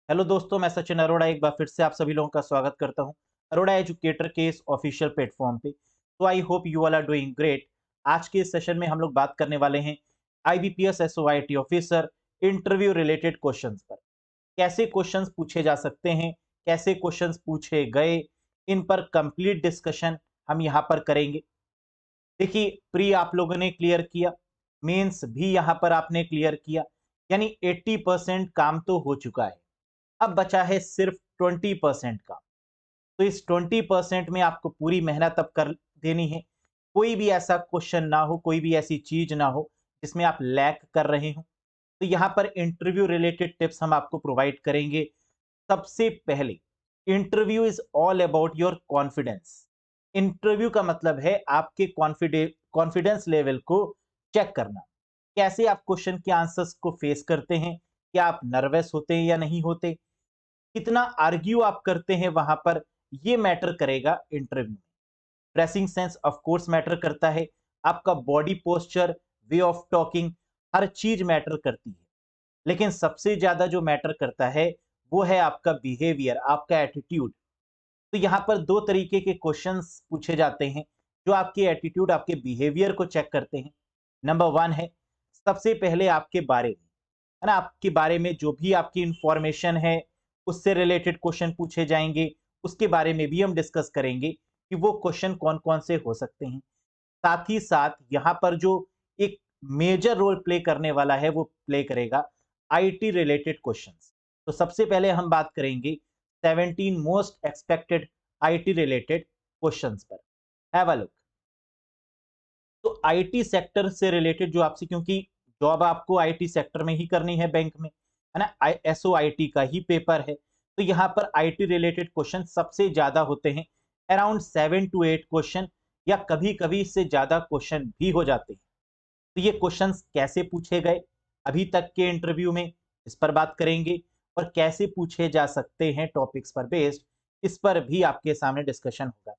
Hello दोस्तों, मैं सचिन अरोड़ा एक बार फिर से आप सभी लोगों का स्वागत करता हूं अरोड़ा एजुकेटर के इस ऑफिशियल प्लेटफॉर्म पे। तो I hope you all are doing great. आज के इस सेशन में हम लोग बात करने वाले हैं IBPS SO IT officer interview related questions पर। कैसे क्वेश्चंस पूछे जा सकते हैं, कैसे क्वेश्चंस पूछे गए, इन पर कंप्लीट डिस्कशन हम यहाँ पर करेंगे। देखिए, प्री आप लोगों ने क्लियर किया, मेंस भी यहाँ पर आपने क्लियर किया, यानी 80% काम तो हो चुका है। अब बचा है सिर्फ 20% का। तो इस 20% में आपको पूरी मेहनत अब कर देनी है। कोई भी ऐसा क्वेश्चन ना हो, कोई भी ऐसी चीज ना हो जिसमें आप लैक कर रहे हो। तो यहाँ पर इंटरव्यू रिलेटेड टिप्स हम आपको प्रोवाइड करेंगे। सबसे पहले, interview is all about your confidence. Interview का मतलब है आपके कॉन्फिडेंस लेवल को चेक करना। कैसे आप क्वेश्चन के आंसर्स को फेस करते हैं, क्या आप नर्वस होते हैं या नहीं होते, कितना आर्ग्यू आप करते हैं वहां पर, ये मैटर करेगा इंटरव्यू में। Dressing sense of course matter करता है, आपका body posture, way of talking, हर चीज मैटर करती है। लेकिन सबसे ज्यादा जो मैटर करता है वो है आपका बिहेवियर, आपका एटीट्यूड। तो यहाँ पर दो तरीके के क्वेश्चंस पूछे जाते हैं जो आपके एटीट्यूड, आपके बिहेवियर को चेक करते हैं। नंबर वन है, सबसे पहले आपके बारे में, है ना, आपके बारे में जो भी आपकी इंफॉर्मेशन है उससे रिलेटेड क्वेश्चन पूछे जाएंगे। उसके बारे में भी हम डिस्कस करेंगे कि वो क्वेश्चन कौन कौन से हो सकते हैं। साथ ही साथ यहाँ पर जो एक मेजर रोल प्ले करने वाला है वो प्ले करेगा आईटी रिलेटेड क्वेश्चंस। तो सबसे पहले हम बात करेंगे 17 most expected IT related questions पर। Have a look. तो आईटी सेक्टर से रिलेटेड जो आपसे, क्योंकि जॉब आपको आईटी सेक्टर में ही करनी है बैंक में, है ना, एसओआईटी का ही पेपर है। तो यहाँ पर आईटी रिलेटेड क्वेश्चन सबसे ज्यादा होते हैं, अराउंड 7 to 8 क्वेश्चन, या कभी कभी इससे ज्यादा क्वेश्चन भी हो जाते हैं। तो ये क्वेश्चंस कैसे पूछे गए अभी तक के इंटरव्यू में, इस पर बात करेंगे। और कैसे पूछे जा सकते हैं टॉपिक्स पर बेस्ड, इस पर भी आपके सामने डिस्कशन होगा।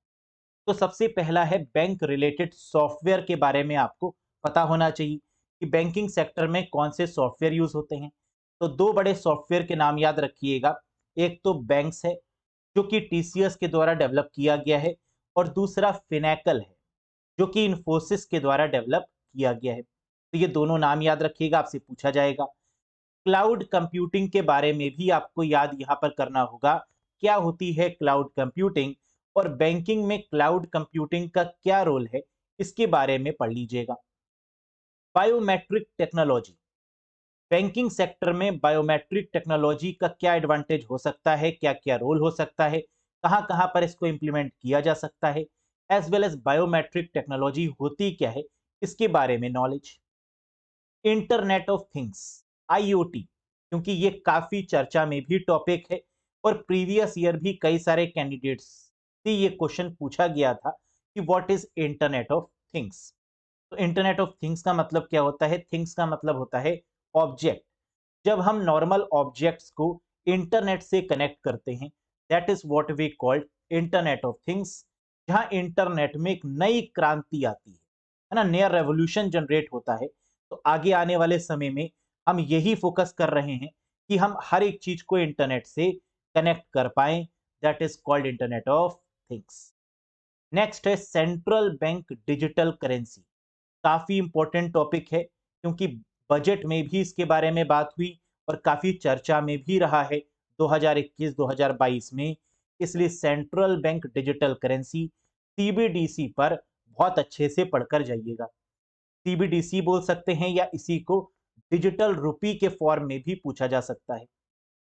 तो सबसे पहला है बैंक रिलेटेड सॉफ्टवेयर के बारे में आपको पता होना चाहिए कि बैंकिंग सेक्टर में कौन से सॉफ्टवेयर यूज होते हैं। तो दो बड़े सॉफ्टवेयर के नाम याद रखिएगा। एक तो बैंक्स है जो कि टीसीएस के द्वारा डेवलप किया गया है, और दूसरा फिनेकल है जो कि इन्फोसिस के द्वारा डेवलप किया गया है। तो ये दोनों नाम याद रखिएगा, आपसे पूछा जाएगा। क्लाउड कंप्यूटिंग के बारे में भी आपको याद यहाँ पर करना होगा, क्या होती है क्लाउड कंप्यूटिंग, और बैंकिंग में क्लाउड कंप्यूटिंग का क्या रोल है, इसके बारे में पढ़ लीजिएगा। बायोमेट्रिक टेक्नोलॉजी, बैंकिंग सेक्टर में बायोमेट्रिक टेक्नोलॉजी का क्या एडवांटेज हो सकता है, क्या क्या रोल हो सकता है, कहां कहां पर इसको इंप्लीमेंट किया जा सकता है, as well as biometric technology होती क्या है, इसके बारे में knowledge. Internet of things, IoT, क्योंकि ये काफी चर्चा में भी टॉपिक है, और प्रीवियस ईयर भी कई सारे कैंडिडेट्स से ये क्वेश्चन पूछा गया था कि what is internet of things. तो इंटरनेट ऑफ थिंग्स का मतलब क्या होता है? थिंग्स का मतलब होता है ऑब्जेक्ट। जब हम नॉर्मल ऑब्जेक्ट्स को इंटरनेट से कनेक्ट करते हैं, that is what we called internet of things. जहां इंटरनेट में एक नई क्रांति आती है ना, नया रेवोल्यूशन जनरेट होता है। तो आगे आने वाले समय में हम यही फोकस कर रहे हैं कि हम हर एक चीज को इंटरनेट से कनेक्ट कर पाए। That is called internet of things. Next है सेंट्रल बैंक डिजिटल करेंसी। काफी इंपॉर्टेंट टॉपिक है क्योंकि बजट में भी इसके बारे में बात हुई और काफी चर्चा में भी रहा है 2021-2022 में। इसलिए central bank digital currency, CBDC पर बहुत अच्छे से पढ़कर जाइएगा। सीबीडीसी बोल सकते हैं, या इसी को डिजिटल रुपी के फॉर्म में भी पूछा जा सकता है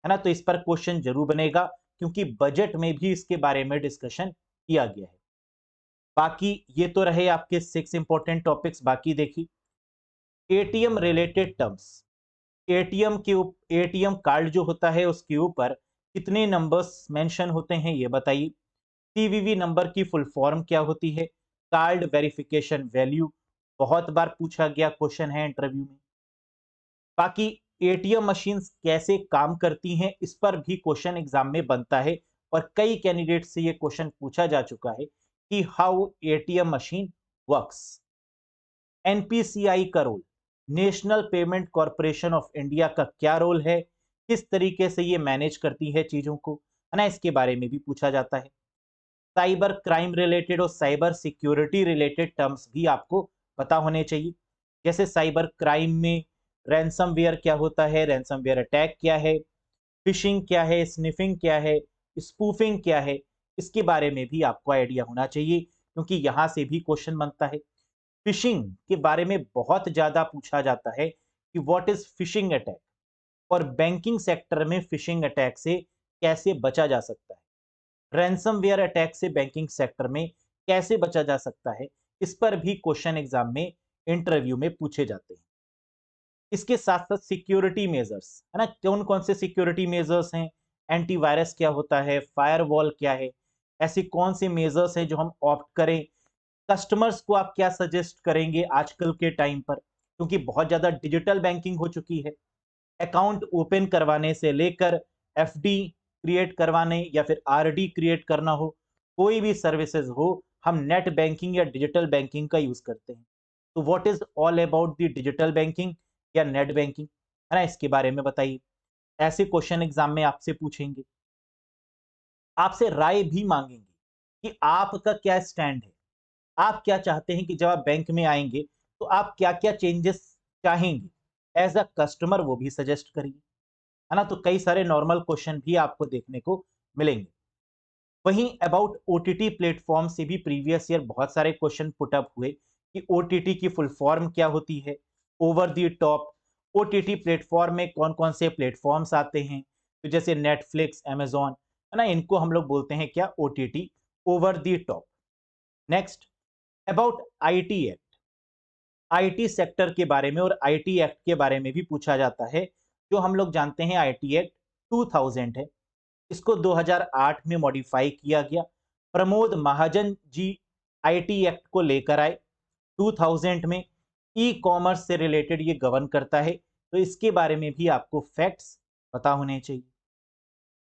ना। तो इस पर क्वेश्चन जरूर बनेगा क्योंकि बजट में भी इसके बारे में डिस्कशन किया गया है। बाकी ये तो रहे आपके 6 इंपॉर्टेंट टॉपिक्स। बाकी देखिए, ATM related terms. ATM card जो होता है उसके ऊपर कितने नंबर्स मेंशन होते हैं ये बताइए। सीवीवी नंबर की फुल फॉर्म क्या होती है? कार्ड वेरिफिकेशन वैल्यू, बहुत बार पूछा गया क्वेश्चन है इंटरव्यू में। बाकी एटीएम मशीन्स कैसे काम करती हैं, इस पर भी क्वेश्चन एग्जाम में बनता है, और कई कैंडिडेट से ये क्वेश्चन पूछा जा चुका है कि how ATM machine works. NPCI का role, National Payment Corporation of India का क्या रोल है, किस तरीके से ये मैनेज करती है चीजों को, है ना, इसके बारे में भी पूछा जाता है। साइबर क्राइम रिलेटेड और साइबर सिक्योरिटी रिलेटेड टर्म्स भी आपको पता होने चाहिए। जैसे साइबर क्राइम में रैंसमवेयर क्या होता है, रैंसमवेयर अटैक क्या है, फिशिंग क्या है, स्निफिंग क्या है, स्पूफिंग क्या है, इसके बारे में भी आपको आइडिया होना चाहिए, क्योंकि यहाँ से भी क्वेश्चन बनता है। फिशिंग के बारे में बहुत ज्यादा पूछा जाता है कि व्हाट इज फिशिंग अटैक, और बैंकिंग सेक्टर में फिशिंग अटैक से कैसे बचा जा सकता है, रैंसमवेयर अटैक से बैंकिंग सेक्टर में कैसे बचा जा सकता है, इस पर भी क्वेश्चन एग्जाम में, इंटरव्यू में पूछे जाते हैं। इसके साथ साथ सिक्योरिटी मेजर्स, है ना, कौन कौन से सिक्योरिटी मेजर्स हैं, एंटीवायरस क्या होता है, फायरवॉल क्या है, ऐसे कौन से मेजर्स हैं जो हम ऑप्ट करें, कस्टमर्स को आप क्या सजेस्ट करेंगे आजकल के टाइम पर, क्योंकि बहुत ज्यादा डिजिटल बैंकिंग हो चुकी है। अकाउंट ओपन करवाने से लेकर एफडी क्रिएट करवाने या फिर आरडी क्रिएट करना हो, कोई भी सर्विसेज हो, हम नेट बैंकिंग या डिजिटल बैंकिंग का यूज करते हैं। तो what is all about the digital banking या नेट बैंकिंग, है ना, इसके बारे में बताइए। ऐसे क्वेश्चन एग्जाम में आपसे पूछेंगे, आपसे राय भी मांगेंगे कि आपका क्या स्टैंड है, आप क्या चाहते हैं कि जब आप बैंक में आएंगे तो आप क्या क्या चेंजेस चाहेंगे एज अ कस्टमर, वो भी सजेस्ट करिए, है ना। तो कई सारे नॉर्मल क्वेश्चन भी आपको देखने को मिलेंगे। वहीं अबाउट ओटीटी प्लेटफॉर्म से भी प्रीवियस ईयर बहुत सारे क्वेश्चन पुट अप हुए कि ओटीटी की फुल फॉर्म क्या होती है, over the top OTT platform में कौन कौन से प्लेटफॉर्म्स आते हैं, तो जैसे नेटफ्लिक्स, अमेजॉन, है ना, इनको हम लोग बोलते हैं क्या, OTT, over the top. Next about IT act, IT sector के बारे में और आईटी एक्ट के बारे में भी पूछा जाता है। जो हम लोग जानते हैं आईटी एक्ट 2000 है, इसको 2008 में मॉडिफाई किया गया। प्रमोद महाजन जी आईटी एक्ट को लेकर आए 2000 में। ई कॉमर्स से रिलेटेड ये गवर्न करता है, तो इसके बारे में भी आपको फैक्ट्स पता होने चाहिए।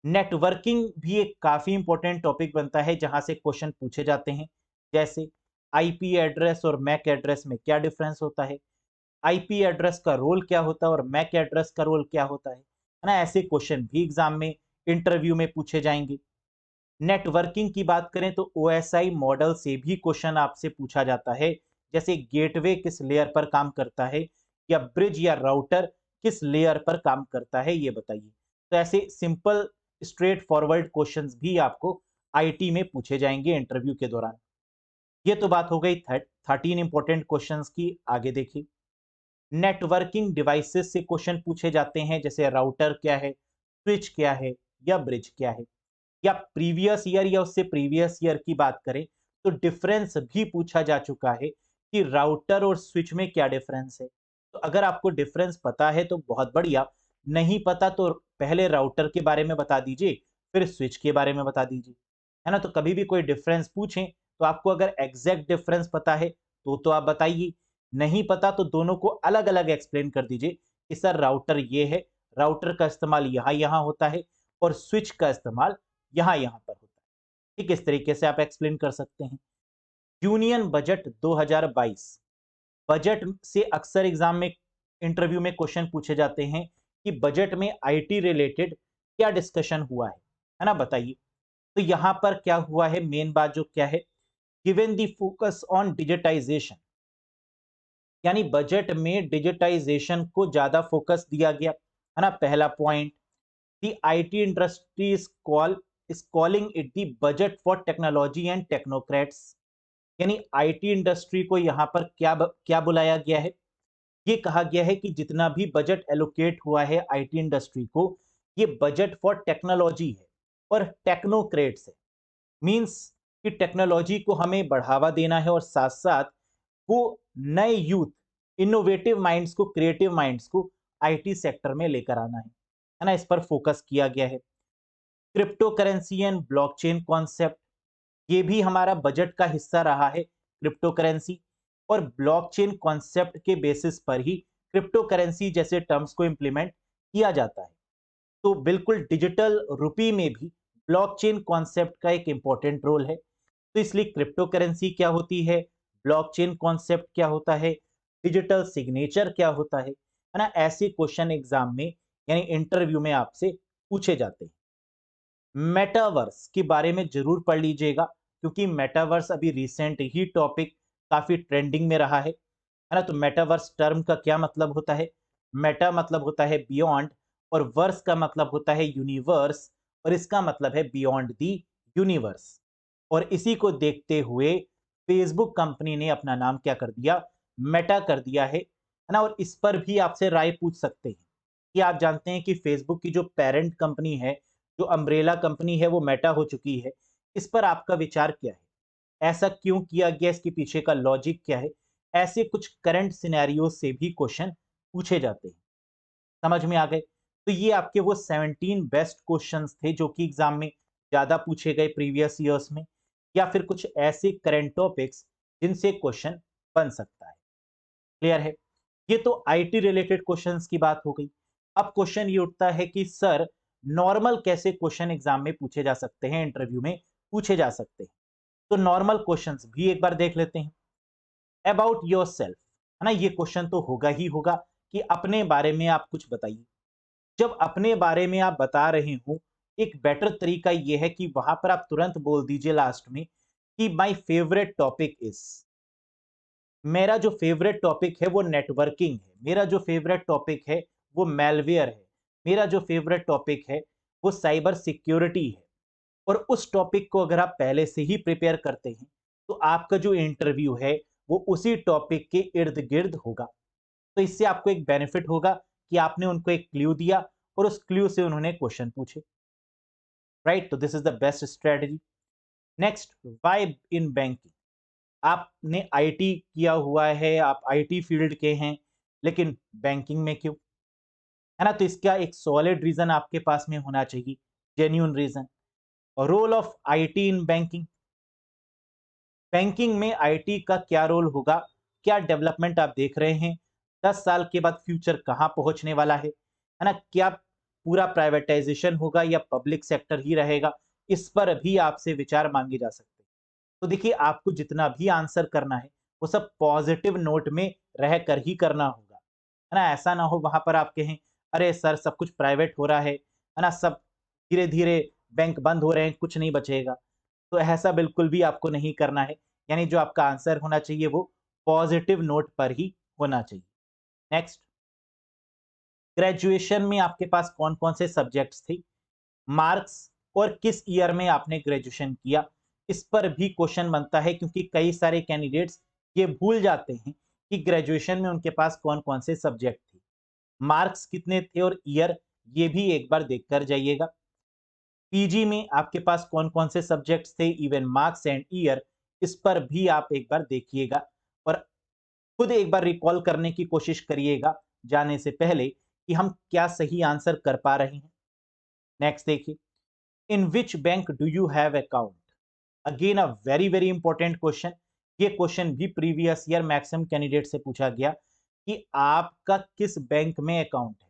नेटवर्किंग भी एक काफी इंपॉर्टेंट टॉपिक बनता है जहां से क्वेश्चन पूछे जाते हैं। जैसे आईपी एड्रेस और मैक एड्रेस में क्या डिफरेंस होता है, आईपी एड्रेस का रोल क्या होता है और मैक एड्रेस का रोल क्या होता है ना, ऐसे क्वेश्चन भी एग्जाम में, इंटरव्यू में पूछे जाएंगे। नेटवर्किंग की बात करें तो ओएसआई मॉडल से भी क्वेश्चन आपसे पूछा जाता है, जैसे गेटवे किस लेयर पर काम करता है, या ब्रिज या राउटर किस लेयर पर काम करता है, ये बताइए। तो ऐसे सिंपल स्ट्रेट फॉरवर्ड क्वेश्चंस भी आपको आईटी में पूछे जाएंगे इंटरव्यू के दौरान। ये तो बात हो गई 13 इंपॉर्टेंट क्वेश्चंस की। आगे देखिए, नेटवर्किंग डिवाइसेस से क्वेश्चन पूछे जाते हैं, जैसे राउटर क्या है, स्विच क्या है, या ब्रिज क्या है। या प्रीवियस ईयर या उससे प्रीवियस ईयर की बात करें तो डिफरेंस भी पूछा जा चुका है कि राउटर और स्विच में क्या डिफरेंस है। तो अगर आपको डिफरेंस पता है तो बहुत बढ़िया, नहीं पता तो पहले राउटर के बारे में बता दीजिए, फिर स्विच के बारे में बता दीजिए, है ना। तो कभी भी कोई डिफरेंस पूछें तो आपको अगर एग्जैक्ट डिफरेंस पता है तो आप बताइए, नहीं पता तो दोनों को अलग अलग एक्सप्लेन कर दीजिए कि सर राउटर ये है, राउटर का इस्तेमाल यहाँ यहाँ होता है और स्विच का इस्तेमाल यहाँ यहाँ पर होता है। ठीक, इस तरीके से आप एक्सप्लेन कर सकते हैं। यूनियन बजट 2022, बजट से अक्सर एग्जाम में, इंटरव्यू में क्वेश्चन पूछे जाते हैं कि बजट में आईटी रिलेटेड क्या डिस्कशन हुआ है ना, बताइए। तो यहां पर क्या हुआ है, मेन बात जो क्या है, given the focus on digitization, यानी बजट में डिजिटाइजेशन को ज्यादा फोकस दिया गया, है ना, पहला point. The IT industry is calling it the budget for technology and technocrats, यानी आईटी इंडस्ट्री को यहाँ पर क्या बुलाया गया है, ये कहा गया है कि जितना भी बजट एलोकेट हुआ है आईटी इंडस्ट्री को, ये बजट फॉर टेक्नोलॉजी है और टेक्नोक्रेट्स है। मींस कि टेक्नोलॉजी को हमें बढ़ावा देना है और साथ साथ वो नए यूथ, इनोवेटिव माइंड्स को, क्रिएटिव माइंड्स को आईटी सेक्टर में लेकर आना है ना, इस पर फोकस किया गया है। Crypto currency and blockchain concept, ये भी हमारा बजट का हिस्सा रहा है, क्रिप्टो करेंसी और ब्लॉकचेन कॉन्सेप्ट के बेसिस पर ही क्रिप्टो करेंसी जैसे टर्म्स को इंप्लीमेंट किया जाता है। तो बिल्कुल डिजिटल रुपी में भी ब्लॉकचेन कॉन्सेप्ट का एक इंपॉर्टेंट रोल है। तो इसलिए क्रिप्टो करेंसी क्या होती है, ब्लॉकचेन कॉन्सेप्ट क्या होता है, डिजिटल सिग्नेचर क्या होता है ना, ऐसे क्वेश्चन एग्जाम में यानी इंटरव्यू में आपसे पूछे जाते हैं। मेटावर्स के बारे में जरूर पढ़ लीजिएगा, क्योंकि मेटावर्स अभी रिसेंट ही टॉपिक काफी ट्रेंडिंग में रहा है ना। तो मेटावर्स टर्म का क्या मतलब होता है? मेटा मतलब होता है बियॉन्ड, और वर्स का मतलब होता है यूनिवर्स, और इसका मतलब है बियॉन्ड दी यूनिवर्स। और इसी को देखते हुए फेसबुक कंपनी ने अपना नाम क्या कर दिया? मेटा कर दिया है ना। और इस पर भी आपसे राय पूछ सकते हैं कि आप जानते हैं कि फेसबुक की जो पेरेंट कंपनी है, जो अम्ब्रेला कंपनी है, वो मेटा हो चुकी है। इस पर आपका विचार क्या है? ऐसा क्यों किया गया? इसके पीछे का लॉजिक क्या है? ऐसे कुछ करंट सिनेरियो से भी क्वेश्चन पूछे जाते हैं। समझ में आ गए? तो ये आपके वो 17 बेस्ट क्वेश्चंस थे जो कि एग्जाम में ज्यादा पूछे गए प्रीवियस ईयर्स में, या फिर कुछ ऐसे करंट टॉपिक्स जिनसे क्वेश्चन बन सकता है। क्लियर है? ये तो आईटी रिलेटेड क्वेश्चंस की बात हो गई। अब क्वेश्चन ये उठता है कि सर, नॉर्मल कैसे क्वेश्चन एग्जाम में पूछे जा सकते हैं, इंटरव्यू में पूछे जा सकते हैं? तो नॉर्मल क्वेश्चंस भी एक बार देख लेते हैं। अबाउट योरसेल्फ, है ना, ये क्वेश्चन तो होगा ही होगा कि अपने बारे में आप कुछ बताइए। जब अपने बारे में आप बता रहे हो, एक बेटर तरीका यह है कि वहां पर आप तुरंत बोल दीजिए लास्ट में कि माय फेवरेट टॉपिक इज, मेरा जो फेवरेट टॉपिक है वो नेटवर्किंग है, मेरा जो फेवरेट टॉपिक है वो मेलवेयर है, मेरा जो फेवरेट टॉपिक है वो साइबर सिक्योरिटी है। और उस टॉपिक को अगर आप पहले से ही प्रिपेयर करते हैं, तो आपका जो इंटरव्यू है वो उसी टॉपिक के इर्द गिर्द होगा। तो इससे आपको एक बेनिफिट होगा कि आपने उनको एक क्लू दिया और उस क्लू से उन्होंने क्वेश्चन पूछे। राइट? तो this is the best strategy. Next, why in banking? आपने आईटी किया हुआ है, आप आईटी फील्ड के हैं, लेकिन बैंकिंग में क्यों? है ना। तो इसका एक सॉलिड रीजन आपके पास में होना चाहिए, genuine reason. Role of IT in banking, banking में आईटी का क्या रोल होगा, क्या डेवलपमेंट आप देख रहे हैं, 10 साल के बाद फ्यूचर कहां पहुंचने वाला है ना। क्या पूरा प्राइवेटाइजेशन होगा या पब्लिक सेक्टर ही रहेगा? इस पर भी आपसे विचार मांगे जा सकते हैं। तो देखिए, आपको जितना भी आंसर करना है वो सब पॉजिटिव नोट में रह कर ही करना होगा, है ना। ऐसा ना हो वहां पर आप कहें, अरे सर, सब कुछ प्राइवेट हो रहा है ना, सब धीरे धीरे बैंक बंद हो रहे हैं, कुछ नहीं बचेगा। तो ऐसा बिल्कुल भी आपको नहीं करना है। यानी जो आपका आंसर होना चाहिए वो पॉजिटिव नोट पर ही होना चाहिए। नेक्स्ट, ग्रेजुएशन में आपके पास कौन कौन से सब्जेक्ट्स थे, मार्क्स, और किस ईयर में आपने ग्रेजुएशन किया? इस पर भी क्वेश्चन बनता है, क्योंकि कई सारे कैंडिडेट्स ये भूल जाते हैं कि ग्रेजुएशन में उनके पास कौन कौन से सब्जेक्ट थे। मार्क्स कितने थे और ईयर, ये भी एक बार देख कर जाइएगा। पीजी में आपके पास कौन कौन से सब्जेक्ट्स थे, इवन मार्क्स एंड ईयर, इस पर भी आप एक बार देखिएगा। और खुद एक बार रिकॉल करने की कोशिश करिएगा जाने से पहले कि हम क्या सही आंसर कर पा रहे हैं। नेक्स्ट देखिए, in which bank do you have account? Again a very very important question. ये क्वेश्चन भी प्रीवियस ईयर मैक्सिमम कैंडिडेट से पूछा गया कि आपका किस बैंक में अकाउंट है।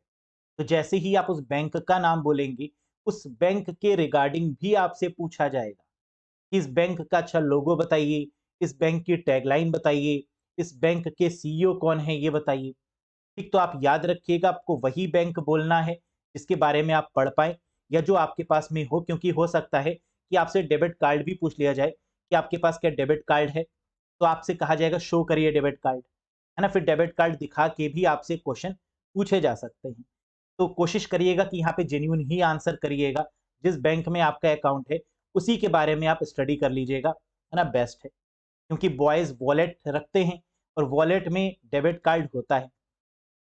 तो जैसे ही आप उस बैंक का नाम बोलेंगे, उस बैंक के रिगार्डिंग भी आपसे पूछा जाएगा कि इस बैंक का अच्छा लोगो बताइए, इस बैंक की टैगलाइन बताइए, इस बैंक के सीईओ कौन है ये बताइए। ठीक, तो आप याद रखिएगा, आपको वही बैंक बोलना है जिसके बारे में आप पढ़ पाए या जो आपके पास में हो, क्योंकि हो सकता है कि आपसे डेबिट कार्ड भी पूछ लिया जाए कि आपके पास क्या डेबिट कार्ड है। तो आपसे कहा जाएगा शो करिए डेबिट कार्ड, है ना। फिर डेबिट कार्ड दिखा के भी आपसे क्वेश्चन पूछे जा सकते हैं। तो कोशिश करिएगा कि यहाँ पे जेन्युइन ही आंसर करिएगा। जिस बैंक में आपका अकाउंट है उसी के बारे में आप स्टडी कर लीजिएगा, है ना, बेस्ट है। क्योंकि बॉयज वॉलेट रखते हैं और वॉलेट में डेबिट कार्ड होता है।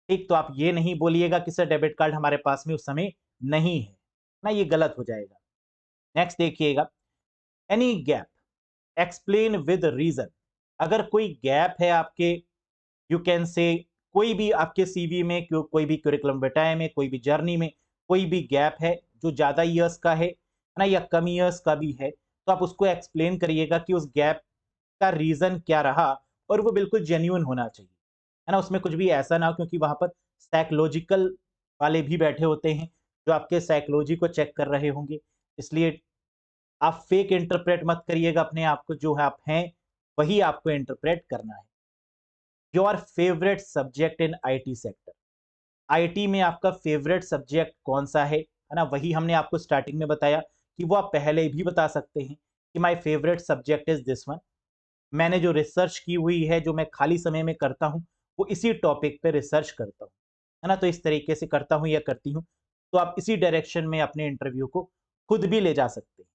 ठीक, तो आप ये नहीं बोलिएगा कि सर डेबिट कार्ड हमारे पास में उस समय नहीं है ना, ये गलत हो जाएगा। नेक्स्ट देखिएगा, any gap explain with reason. अगर कोई गैप है आपके, यू कैन से, कोई भी आपके सीवी में, कोई भी करिकुलम विटाए में, कोई भी जर्नी में कोई भी गैप है जो ज्यादा ईयर्स का है ना, या कम ईयर्स का भी है, तो आप उसको एक्सप्लेन करिएगा कि उस गैप का रीजन क्या रहा। और वो बिल्कुल जेन्युइन होना चाहिए, है ना। उसमें कुछ भी ऐसा ना हो, क्योंकि वहां पर साइकोलॉजिकल वाले भी बैठे होते हैं जो आपके साइकोलॉजी को चेक कर रहे होंगे। इसलिए आप फेक इंटरप्रेट मत करिएगा अपने आप को, जो है आप हैं वही आपको इंटरप्रेट करना है। Your favourite subject in IT sector? IT में आपका फेवरेट सब्जेक्ट कौन सा है ना? वही हमने आपको स्टार्टिंग में बताया कि वो आप पहले भी बता सकते हैं कि my favourite subject is this one. मैंने जो रिसर्च की हुई है, जो मैं खाली समय में करता हूँ, वो इसी टॉपिक पे रिसर्च करता हूँ, है ना? तो इस तरीके से करता हूँ या करती हूँ। तो आप इसी डायरेक्शन में अपने इंटरव्यू को खुद भी ले जा सकते हैं।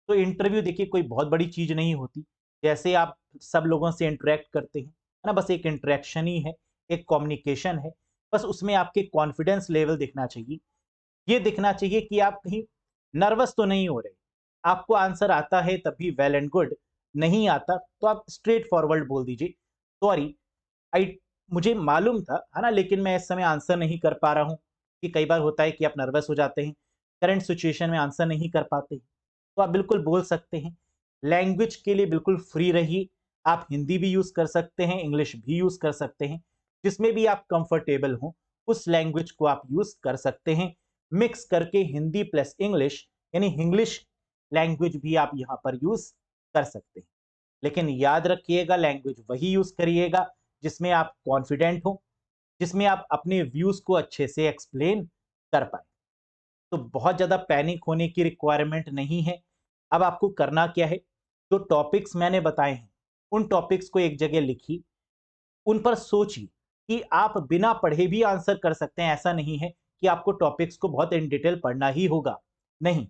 तो इंटरव्यू देखिए कोई बहुत बड़ी चीज़ नहीं होती। जैसे आप सब लोगों से इंटरैक्ट करते हैं, है ना? बस एक इंटरैक्शन ही है, एक कम्युनिकेशन है। बस उसमें आपके कॉन्फिडेंस लेवल दिखना चाहिए। ये दिखना चाहिए कि आप कहीं नर्वस तो नहीं हो रहे। आपको आंसर आता है तब भी वेल एंड गुड, नहीं आता तो आप स्ट्रेट फॉरवर्ड बोल दीजिए, सॉरी आई मुझे मालूम था, है ना? लेकिन मैं इस समय आंसर नहीं कर पा रहा हूँ। कि कई बार होता है कि आप नर्वस हो जाते हैं, करंट सिचुएशन में आंसर नहीं कर पाते। तो आप बिल्कुल बोल सकते हैं। लैंग्वेज के लिए बिल्कुल फ्री रहिए। आप हिंदी भी यूज़ कर सकते हैं, इंग्लिश भी यूज़ कर सकते हैं। जिसमें भी आप कंफर्टेबल हों, उस लैंग्वेज को आप यूज़ कर सकते हैं। मिक्स करके हिंदी प्लस इंग्लिश यानी इंग्लिश लैंग्वेज भी आप यहाँ पर यूज़ कर सकते हैं। लेकिन याद रखिएगा लैंग्वेज वही यूज़ करिएगा जिसमें आप कॉन्फिडेंट हो, जिसमें आप अपने व्यूज़ को अच्छे से एक्सप्लेन कर पाएँ। तो बहुत ज़्यादा पैनिक होने की रिक्वायरमेंट नहीं है। अब आपको करना क्या है, जो टॉपिक्स मैंने बताए हैं, उन टॉपिक्स को एक जगह लिखिए, उन पर सोचिए कि आप बिना पढ़े भी आंसर कर सकते हैं। ऐसा नहीं है कि आपको टॉपिक्स को बहुत इन डिटेल पढ़ना ही होगा, नहीं।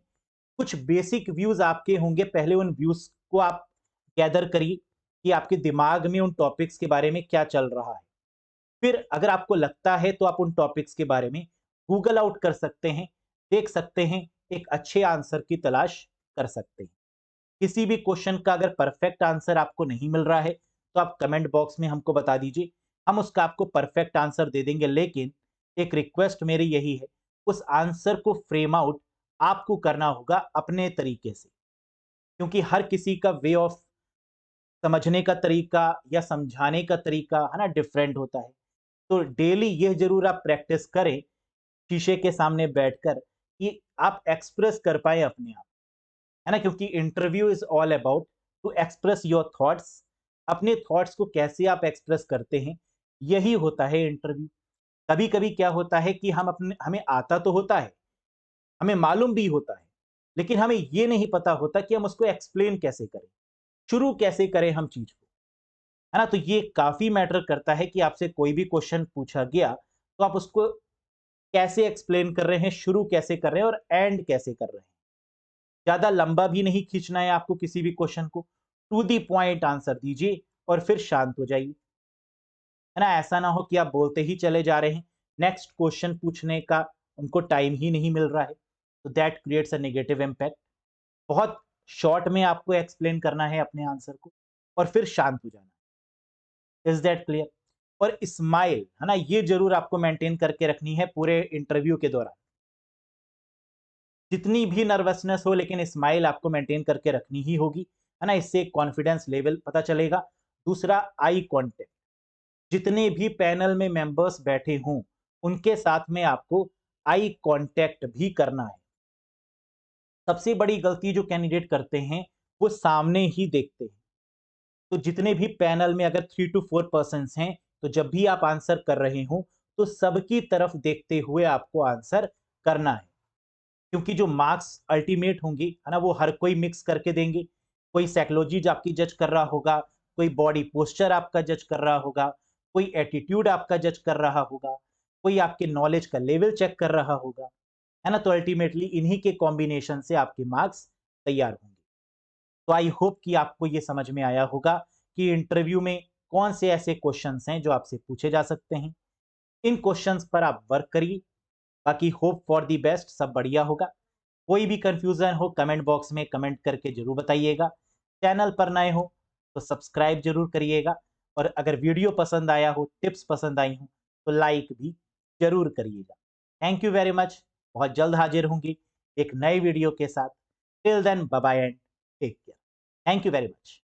कुछ बेसिक व्यूज़ आपके होंगे, पहले उन व्यूज़ को आप गैदर करिए कि आपके दिमाग में उन टॉपिक्स के बारे में क्या चल रहा है। फिर अगर आपको लगता है तो आप उन टॉपिक्स के बारे में गूगल आउट कर सकते हैं, देख सकते हैं, एक अच्छे आंसर की तलाश कर सकते हैं। किसी भी क्वेश्चन का अगर परफेक्ट आंसर आपको नहीं मिल रहा है, तो आप कमेंट बॉक्स में हमको बता दीजिए, हम उसका आपको परफेक्ट आंसर दे देंगे। लेकिन एक रिक्वेस्ट मेरी यही है, उस आंसर को फ्रेम आउट आपको करना होगा अपने तरीके से, क्योंकि हर किसी का वे ऑफ समझने का तरीका या समझाने का तरीका, है ना, डिफरेंट होता है। तो डेली यह ज़रूर आप प्रैक्टिस करें, शीशे के सामने बैठकर, कि आप एक्सप्रेस कर पाएँ अपने आप, है ना? क्योंकि interview is all about to express your thoughts. अपने थॉट्स को कैसे आप एक्सप्रेस करते हैं, यही होता है इंटरव्यू। कभी-कभी क्या होता है कि हमें आता तो होता है, हमें मालूम भी होता है, लेकिन हमें ये नहीं पता होता कि हम उसको एक्सप्लेन कैसे करें, शुरू कैसे करें हम चीज़ को, है ना? तो ये काफ़ी मैटर करता है कि आपसे कोई भी क्वेश्चन पूछा गया, तो आप उसको कैसे एक्सप्लेन कर रहे हैं, शुरू कैसे कर रहे हैं और एंड कैसे कर रहे हैं। ज़्यादा लंबा भी नहीं खींचना है आपको किसी भी क्वेश्चन को, टू द पॉइंट आंसर दीजिए और फिर शांत हो जाइए, है ना? ऐसा ना हो कि आप बोलते ही चले जा रहे हैं, नेक्स्ट क्वेश्चन पूछने का उनको टाइम ही नहीं मिल रहा है, तो that creates a negative impact. बहुत शॉर्ट में आपको एक्सप्लेन करना है अपने आंसर को और फिर शांत हो जाना है। Is that clear? और स्माइल, है ना? ये ज़रूर आपको मेंटेन करके रखनी है पूरे इंटरव्यू के दौरान। जितनी भी नर्वसनेस हो लेकिन स्माइल आपको मेंटेन करके रखनी ही होगी, है ना? इससे कॉन्फिडेंस लेवल पता चलेगा। दूसरा आई कॉन्टैक्ट, जितने भी पैनल में मेंबर्स बैठे हों, उनके साथ में आपको आई कॉन्टैक्ट भी करना है। सबसे बड़ी गलती जो कैंडिडेट करते हैं, वो सामने ही देखते हैं। तो जितने भी पैनल में अगर 3 टू 4 पर्सन्स हैं, तो जब भी आप आंसर कर रहे हो, तो सबकी तरफ देखते हुए आपको आंसर करना है। क्योंकि जो मार्क्स अल्टीमेट होंगे, है ना, वो हर कोई मिक्स करके देंगे। कोई साइकोलॉजी आपकी जज कर रहा होगा, कोई बॉडी पोस्चर आपका जज कर रहा होगा, कोई एटीट्यूड आपका जज कर रहा होगा, कोई आपके नॉलेज का लेवल चेक कर रहा होगा, है ना? तो अल्टीमेटली इन्हीं के कॉम्बिनेशन से आपके मार्क्स तैयार होंगे। तो आई होप कि आपको ये समझ में आया होगा कि इंटरव्यू में कौन से ऐसे क्वेश्चंस हैं जो आपसे पूछे जा सकते हैं। इन क्वेश्चंस पर आप वर्क करिए, बाकी होप फॉर द बेस्ट, सब बढ़िया होगा। कोई भी कंफ्यूजन हो कमेंट बॉक्स में कमेंट करके जरूर बताइएगा। चैनल पर नए हो तो सब्सक्राइब जरूर करिएगा, और अगर वीडियो पसंद आया हो, टिप्स पसंद आई हो, तो लाइक भी जरूर करिएगा। Thank you very much. बहुत जल्द हाजिर होंगी एक नए वीडियो के साथ। Till then bye bye and take care. Thank you very much.